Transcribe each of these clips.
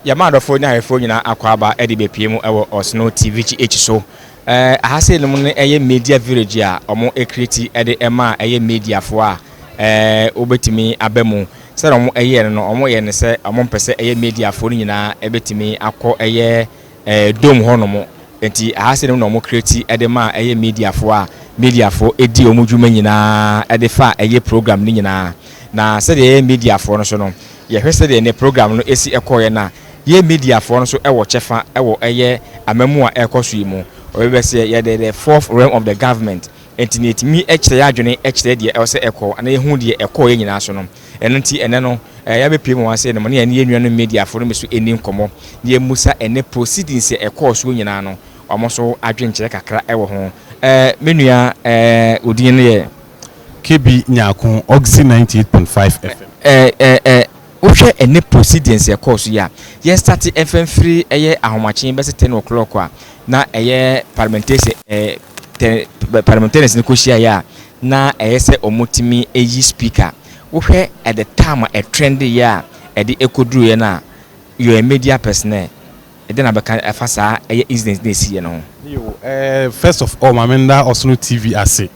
Yamada phone na phone na akwaba edibe PM ewo Osono TVGH so ahase no ne eye media village a omo create ede ema eye media fo a obetimi abemu se omo eye no omo ye ne se omo mpese eye media fo nyina ebetimi akọ eye dom honomo enti ahase no omo create ede ma eye media fo edi omo dwuma nyina ede fa eye program ni nyina na se de media fo no so no ye hwese de ne program no esi ekoye na ye media for no so ewo chefa ewo eye amemu a ekoso yimu obebe se ye the fourth realm of the government entineti mi ekire adwene ekire de ewse eko ana ehu de eko ye nyina so no eno nti ene no ya be pem wan se no ne ye nua no media for no so eni nkomo ye musa ene proceedings eko so nyina no omo so adwenkire kakra ewo ho menua odin ne ye KB Nyakun Oxy 98.5 FM Ushe ene proceedings ya course ya ye start FM free eye ahomachi be 10 o'clock a na eye parliamentarians ne koshia ya na eye se omotimi eyi speaker uhwe at the time a trend ya e de ekoduru ye na your media personnel e de na beka afasa eye incident dey see no first of all mamenda Osono TV ase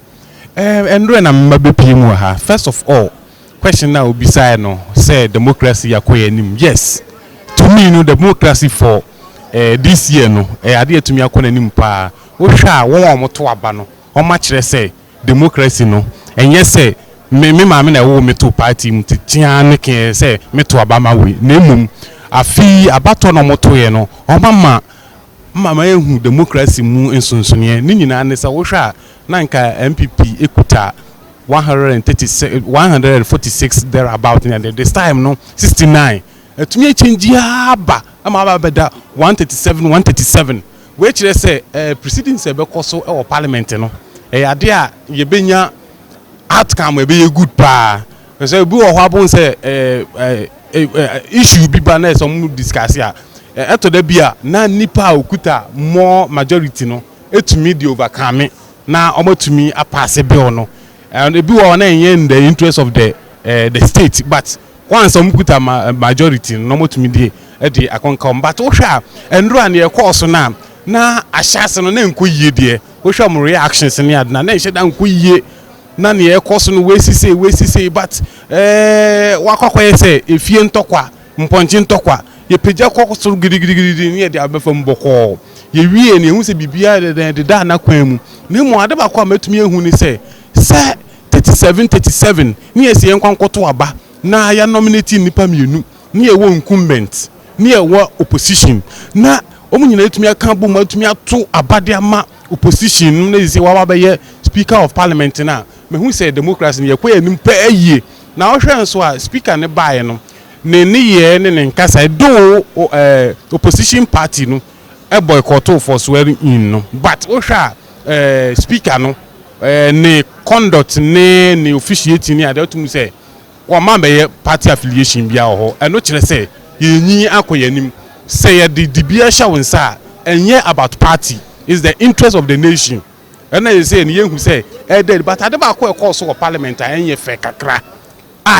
endro na mbabe pimu ha first of all question now beside no say democracy yakoyenim yes to me no democracy for this year no ade to me akonanim pa wo hwa won omoto aba no o ma kire say democracy no enye say me maame na wo meto party mutitia ne ke say meto aba ma we na emum afi abato no moto ye no o mama ehu democracy mu ensonsonie ni nyina ne say wo hwa na nka MPP ekuta 146 there about and this time no 69 to me change aba ama beda 137 which they say proceedings e be koso e parliament no ade a ye benya outcome e be good pa so bi wo ho abon say issue bi ba na some discuss ya eto da bia na nipa okuta more majority no etumi di overcome na omotumi apase bill no and it be one in the interest of the state, but once some good majority no more to me the I can come but osha and run your course na ashas no nko yie de osha mo reactions ni adna na she dan ko yie na ne course no we say but wakokwa say efie ntokwa mponchi ntokwa ye peja kokso gidigidi ni de abefam boko ye wie ne hu se bibia de da na kwan mu ne mo ade ba kwa matumi ehu ni say 37 ni esi enkwankoto aba na ya nominate nipa mienu ni ewo incumbent ni ewo opposition na omunyina etumi aka bo matumi ato abade ama opposition na esi wa ba ye speaker of parliament na me hu say democracy ye kwa anim pa ayie na ohwe nso a speaker ne bae no ne ye ne nkasa do opposition party no e boycott for swearing in no but ohwa speaker no ne conduct ne officiating ni ade otum say o ma be party affiliation bia ho eno kire say yenyi akoyanim say ye di bia sha wonsa enye about party is the interest of the nation and I say ni yehu say dead but ade ba ko course of parliament enye fe kakra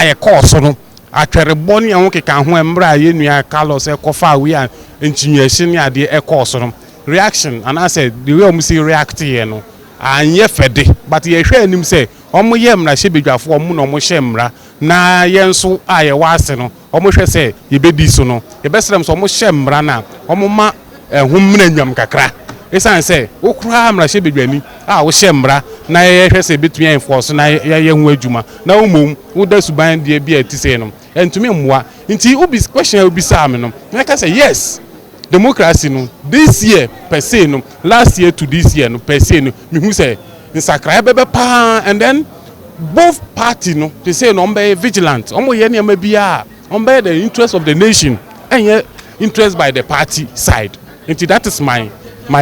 ye course no atwere boni an keka ho embra ye nua Carlos ekofa we an nchinyehye ni ade course no reaction and I said the way we see react here no anye fede but ye hwe anim say omo ye mra hye bedwafo omo no mo hye mra na ye nso aye wase no omo hwe say ye bedi so no ye besrem so omo hye mra na omo ma ehumna nwam kakra esan say okura mra hye bedwani wo hye mra na ye hwe say betumi enforce na ye hu adwuma na umom wo da suban de bia ti say no entumi mmoa nti ubi question ubi sam no na ka say yes democracy no this year per se no last year to this year no per se no me who say insakra bebe pa and then both party no they say no be vigilant omo ye ne ma bia on be the interest of the nation and interest by the party side and that is my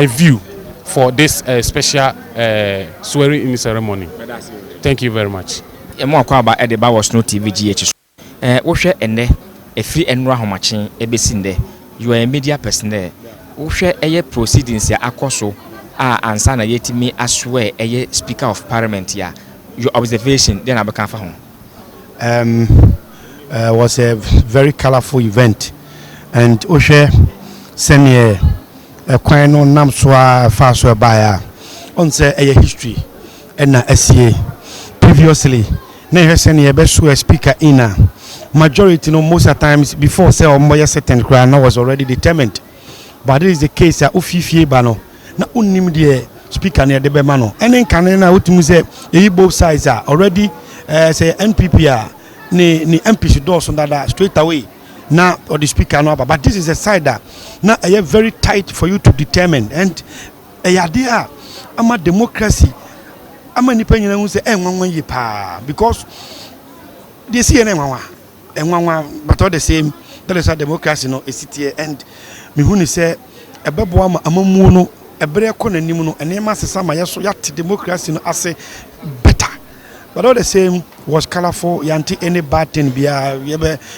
view for this special swearing in ceremony. Thank you very much. Emo akwa ba ede ba Osono TVGH wo hwe ene efri enura homachen ebesinde you are a media personnel wo hwe eye proceedings ya akoso ansa na yetimi aswe eye speaker of parliament ya your observation then abeka fa ho was a very colorful event and Oshe Senior a quine on Namswa Faswa Baya on say a history and a SCA previously. Never Senior best speaker in a majority, no most of times before say or more certain crown was already determined. But this is the case at Ufifi Bano. Na unim the speaker near the Bemano. And then Canana Utum say both sides are already say NPP ni MP should do something that straight away. Now or the speaker no, but this is a side that now a very tight for you to determine and a idea ama democracy ama ni penye na say enwanwan yi pa because they see enwanwan but all the same that is how democracy no is here and me hu ni say ebebo ama amamu no ebre ko nanim no enema sesa ma yeso yat democracy no ase better but all the same was colorful yanti any bad thing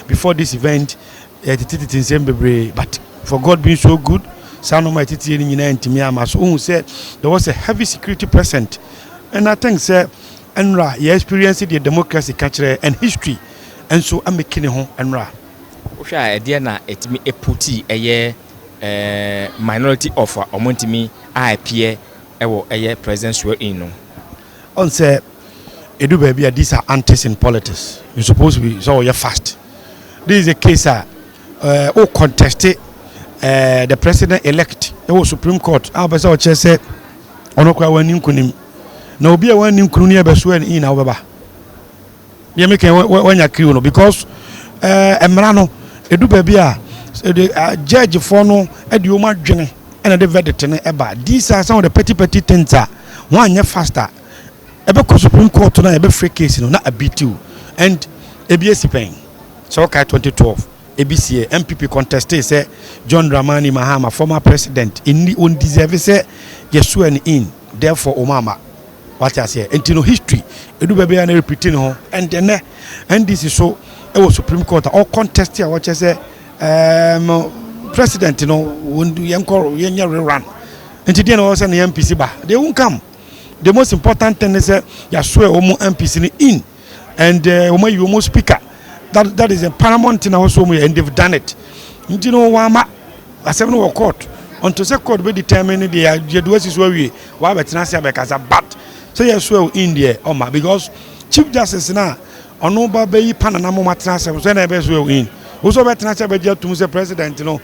before this event but for God being so good sano my titi ni nyina ntimi ama so who said there was a heavy security present and I think say enra you experienced the democracy culture and history and so am making ho enra Osha e na etimi eputi eye minority offer omontimi appear ewo eye president swear in no on say edu baby these are antis in politics you supposed to be so you fast this is a case who contested the president elect the Supreme Court abesa o che say onokwa wani nkunim na obi a wani nkunu ne be swear in na obeba ye make wanya kriwo no because emra no edu baby the judge for no edioma dwene and the verdict ne eba these are some of the petty things one year faster ebe Supreme Court na ebe free case no na abitu and ABS pen so okay 2012 ABCA MPP contested say John Dramani Mahama former president in the on deserve say yesu and in therefore Omama what I say and no history edu bebe na repeating ho and then and this is so it was Supreme Court all contest here what I say president you know when you yenye rerun and today no say na MPC ba they won't come. The most important thing is you swear omo MPC in and omo you omo speaker that is a paramount thing also and they've done it. You know wama asem no court until say court be determine the do is where we why betina say because but so you swear in there oma because chief justice na ono ba be panana mo matena say so na be swear in also betina say be to say president you know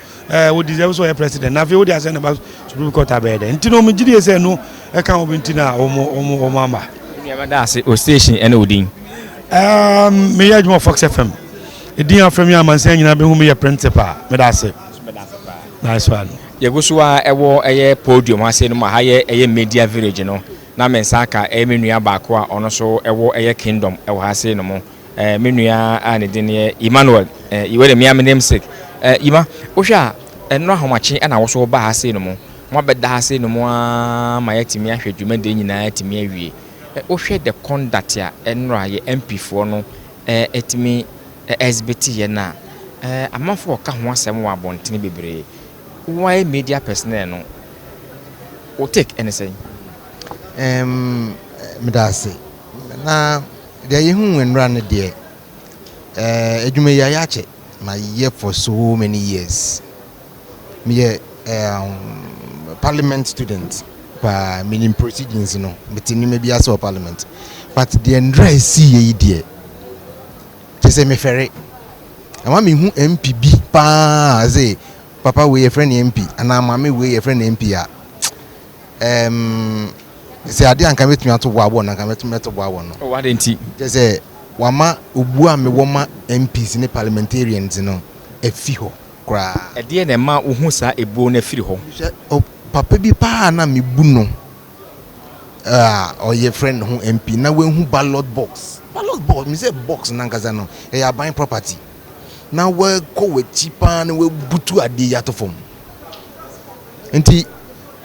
we deserve so a president na we dey say about Supreme Court abede nti no me gidi say no e kan obinti na omo amba ni amada say o station ene odin me yajmo Fox FM edin afrem ya mansan nyina be hu me principal me da say nice one ye go so a ewo eye podium ase no ma ha ye eye media village no na mensaka e menua ba ko a ono so ewo eye kingdom ewo ha se no mo menua a ne din ye Emmanuel iwe de me namesake ima ohwa eno ahomache na wo so ba ha se no mo beda ha se no mo ma yatimi ahwedwuma de nyina yatimi awie ohwe the conduct ya eno ye MP fo no etimi SBT ye na amafo ka ho asem wa bontene bebre why media personnel no o take anything me da say na there you when run there edwuma ya yache my year for so many years me parliament student pa meaning proceedings no betini maybe as parliament but the ndra see ye there say me ferry and want me who MPB pa say papa we your friend MP and mama we your friend MP say ade anka metumi ato boabo na anka metumi to boabo no o wade nti say wama obu a me woma MPs ne parliamentarians no efi ho kra ade na ma wo hu sa ebu na firi ho papa bi pa na me bu no or your friend who MP na we hu ballot box me say box na nkaza no e ya buying property na we ko we chipa na we butu ade ya to fom enti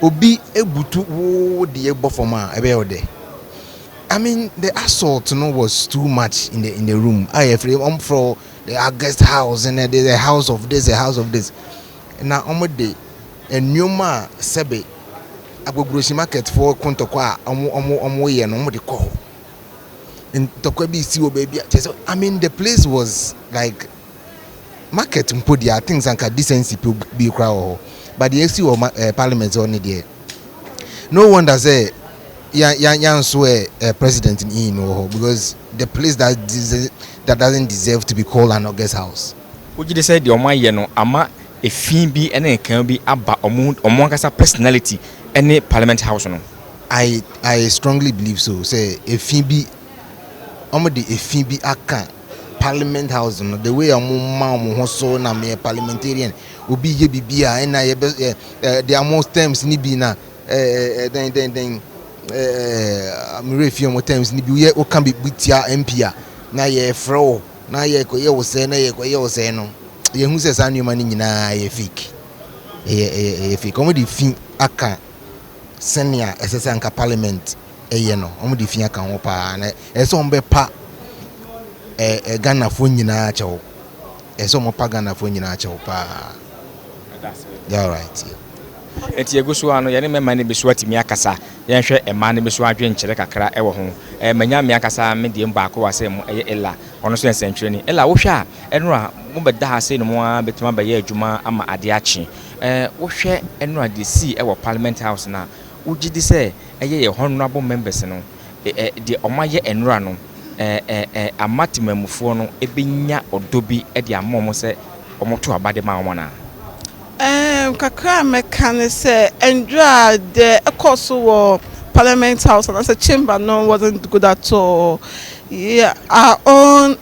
obi ebutu wo de ebo fom a ebe ode I mean the assault was too much in the room I for the guest house and the house of this na omode enyoma sebe agbogrosi market for kontokwa omo ye no omode call in tokwa bi si o baby I mean the place was like market mpo dia things anka decency be crowd, but the issue of parliament on there. No wonder say yan swear president in because the place that doesn't deserve to be called an August house. Would you say the Omaya no ama a Phoebe and a can be about Omonkasa personality any parliament house no? I strongly believe so. Say a Phoebe aka parliament house no the way am so na me parliamentarian obi ye bibia na the most terms ni bi na then me refi mo terms ni bi o can be bitia MP na ye fro na ye ko ye wo se na ye ko ye wo se no ye hu se sa numa ni nyina ye fake fake omo di fin aka senior esese anka parliament eye no omo di fin aka ho pa na ese on be pa Ghana fo nyina achewo ese omo pa Ghana fo nyina achewo pa. Yeah, right. Enti egu so ano yene mema ne beso atimi akasa yen hwe ema ne beso adwe nkyere kakra ewo ho manya me akasa me die mba ko wase mu eye ela ono so ensentwere ni ela wo hwe a eno a mo beda ha se no mo a betima ba ye adwuma ama ade achi wo hwe eno a de si ewo parliament house na wo gidi se eye ye honorable members no de omaye eno a no amatimamufo no ebenya odobi e de amom se omoto abade ma wona. Kakra mekane say enjoy the course of Parliament House and as a chamber no wasn't good at all. Yeah, our own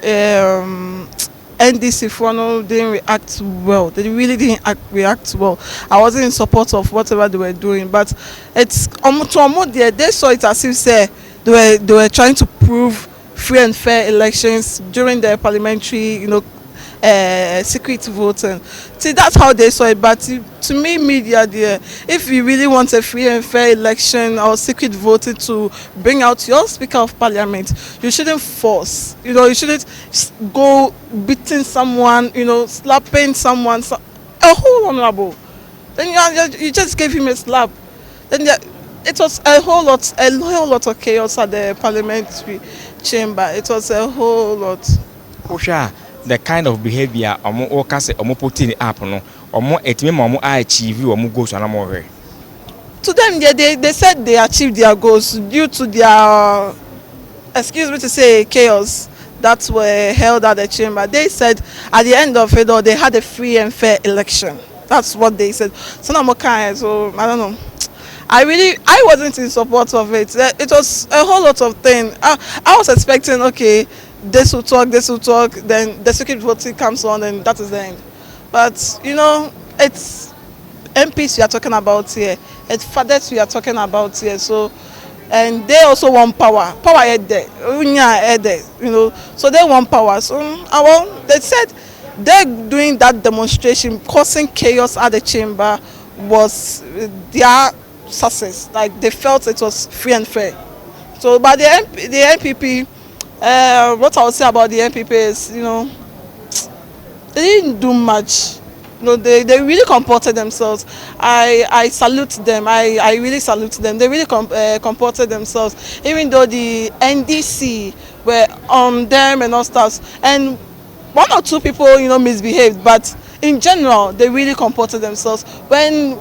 NDC for no didn't react well. They really didn't react well. I wasn't in support of whatever they were doing, but it's almost there. They saw it as if say they were trying to prove free and fair elections during the parliamentary, secret voting. See, that's how they saw it. But to me, media, there, if you really want a free and fair election or secret voting to bring out your Speaker of Parliament, you shouldn't force. You shouldn't go beating someone. Slapping someone. A whole honorable. Then you just gave him a slap. Then it was a whole lot of chaos at the parliamentary chamber. It was a whole lot. Osha. The kind of behavior omo okase omo putting up no omo etime ma omo achieve omo goals na mo hwe. To them they said they achieved their goals due to their excuse me to say chaos that were held at the chamber. They said at the end of it all they had a free and fair election. That's what they said. So I don't know. I wasn't in support of it. It was a whole lot of things. I was expecting this will talk, then the secret voting comes on and that is the end. But it's MPs we are talking about here, it's fathers we are talking about here, so and they also want power there, so they want power. So they said they're doing that demonstration, causing chaos at the chamber was their success. Like they felt it was free and fair. So but the NPP, what I would say about the NPP is, they didn't do much. They really comported themselves. I salute them. I really salute them. They really comported themselves. Even though the NDC were on them and all stuff. And one or two people, misbehaved. But in general, they really comported themselves. When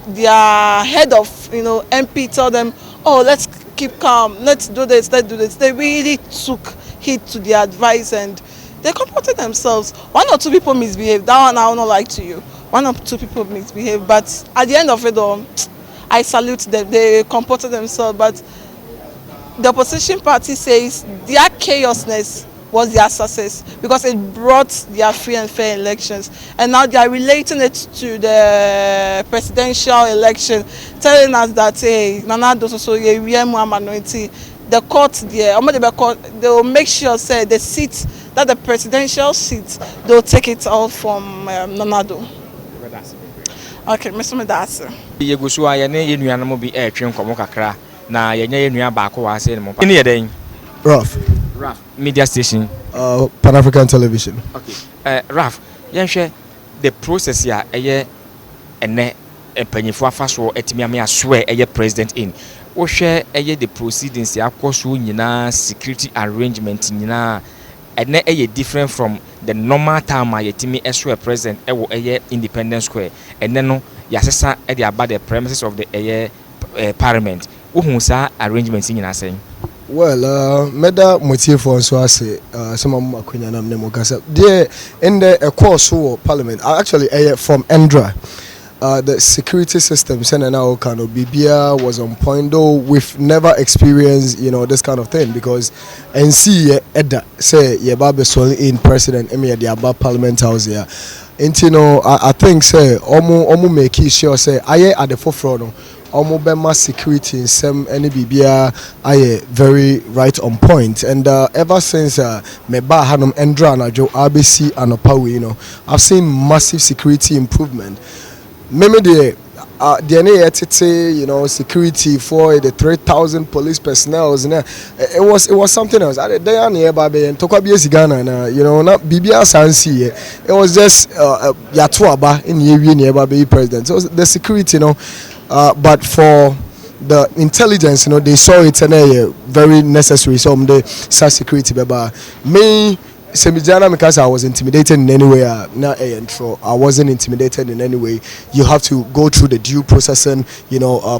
their head of, MP told them, oh, let's keep calm, let's do this. They really took heed to their advice and they comported themselves. One or two people misbehaved. That one I will not lie to you. One or two people misbehaved, but at the end of it all, I salute them. They comported themselves. But the opposition party says their chaosness was their success because it brought their free and fair elections, and now they are relating it to the presidential election, telling us that Nana Dososo minority. The court there, they will make sure say the seat that the presidential seat they will take it all from Nanado. Okay, Mr. Medase. Yegusu ayane yenua no bi etwe nkomo kakra na yenye yenua ba ko wa ase no mo. Ni yeden. Raf Media station. Pan African Television. Okay. Raf, yenhwe the process ya eye ene empanyifo afaso etimi ame aswe eye president in. Wo hwe eye the proceedings ya kwaso nyina security arrangement nyina and then different from the normal time I yetimi eswe present Independence Square and then no yasesa about the premises of the parliament. Who sa arrangements in saying? Well, meda motive for so I say some of my queen and name there in the course of parliament. Actually, from Endra. The security system and now kind of BBA was on point, though we've never experienced this kind of thing because NC Edda say Yababe Sol in president Emir the Abba Parliament House here. And I think say omu make sure say I at the forefront Bema security in some any BBA I very right on point, and ever since Meba Hanum Endra and Joe RBC and Opawi, I've seen massive security improvement. Maybe the security for the 3,000 police personnel, it was something else. They are nearby and Tokabies Ghana, not BBA Sansi. It was just Yatuaba in nearby president. So the security, but for the intelligence, they saw it and very necessary. So the security, me. Semijana, because I was intimidated in any way, I wasn't intimidated in any way. You have to go through the due processing,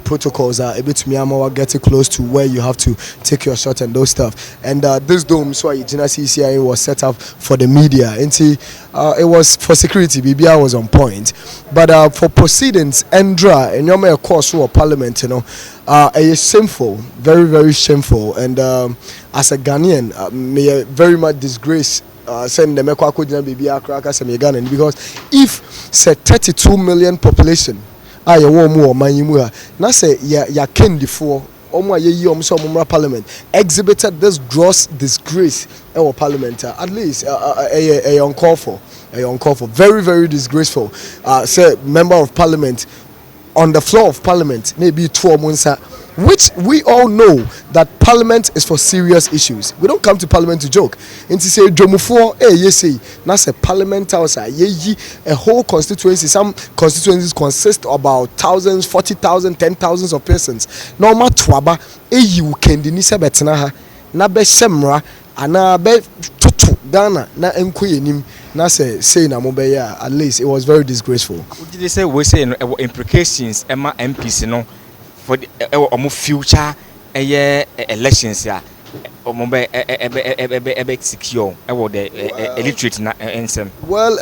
protocols are able to get close to where you have to take your shot and those stuff. And this dome, so CCI was set up for the media. And it was for security, BBI was on point. But for proceedings, Endra, and your course for parliament, it is shameful, very, very shameful. And as a Ghanaian, may very much disgrace send the Ghana because if say 32 million population, I more now say ya candy for parliament exhibited this gross disgrace our parliament at least a uncalled for, very, very disgraceful. Say member of parliament on the floor of parliament maybe 12 months, which we all know that parliament is for serious issues. We don't come to parliament to joke. And to say Jomufo, that's a parliament house, a whole constituency. Some constituencies consist of about thousands, 40,000, 10,000 of persons. Normal twaba, you can dinisa betnaha, na be semra, ana be tutu Ghana, na enkuyenim. Na say na mobeya, at least it was very disgraceful. What did they say? We say implications Emma MPs for the future elections ya secure the illiterate well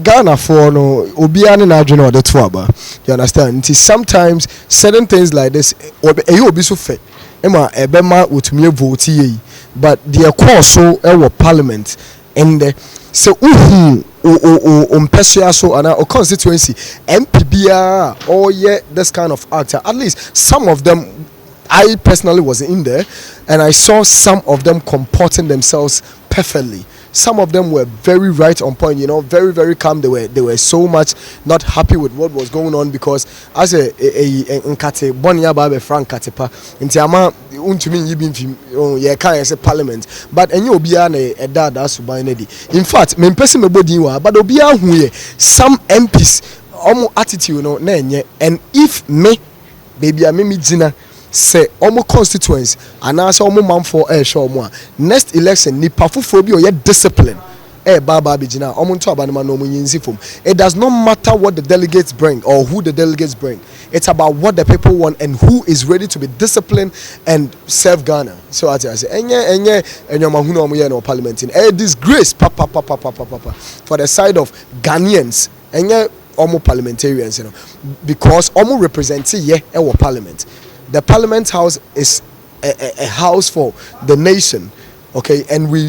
Ghana for no obiane na adwene the twaba, you understand? It is sometimes certain things like this obi so fe ema ebema otumi vote yi, but the course so parliament and so so and our constituency MPBR this kind of actor. At least some of them I personally was in there and I saw some of them comporting themselves perfectly. Some of them were very right on point, very, very calm. They were so much not happy with what was going on because as a nkate bonia babe frank katepa ntiama untumi yibin ye kan say parliament, but enye obia na edada suban na di. In fact, me person me bodi wa, but obia hu ye some MPs omo attitude na enye, and if me baby a me jina say omo constituents and also omo man for show omo next election ni pafufo bi o ye discipline baba bigina omo nto abanima no omo yinzi fom. It does not matter what the delegates bring or who the delegates bring. It's about what the people want and who is ready to be disciplined and serve Ghana. So I say enye mahunu omo ye no parliament in a disgrace papa for the side of Ghanaians enye omo parliamentarians, because omo represent ye parliament. The Parliament House is a house for the nation, okay? And we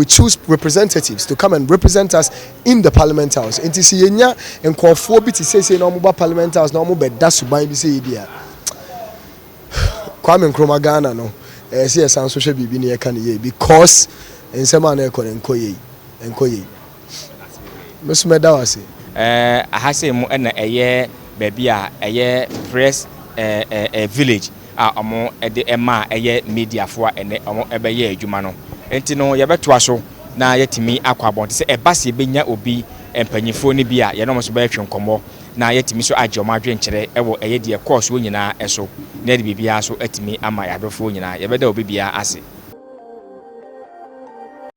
choose representatives to come and represent us in the Parliament House. And to see enya and call for biti say no more Parliament House no more be dasuban bi say dia. Kwame Nkrumah Ghana no. See some social bibi ne kan ye because ensema na enkoye. Mesumeda wase. Aha say mu na eye baby a eye press a village amo de ema media for ene amo ebeye adwuma no enti no ye beto aso na yetimi akwabon se eba se benya obi empanyifo ne bia ye no mo so be atwe nkomo na yetimi so agye omo adwen kyere ewo eye de course wo nyina eso na de bibia so atimi ama yadofo nyina ye beda obi bia ase.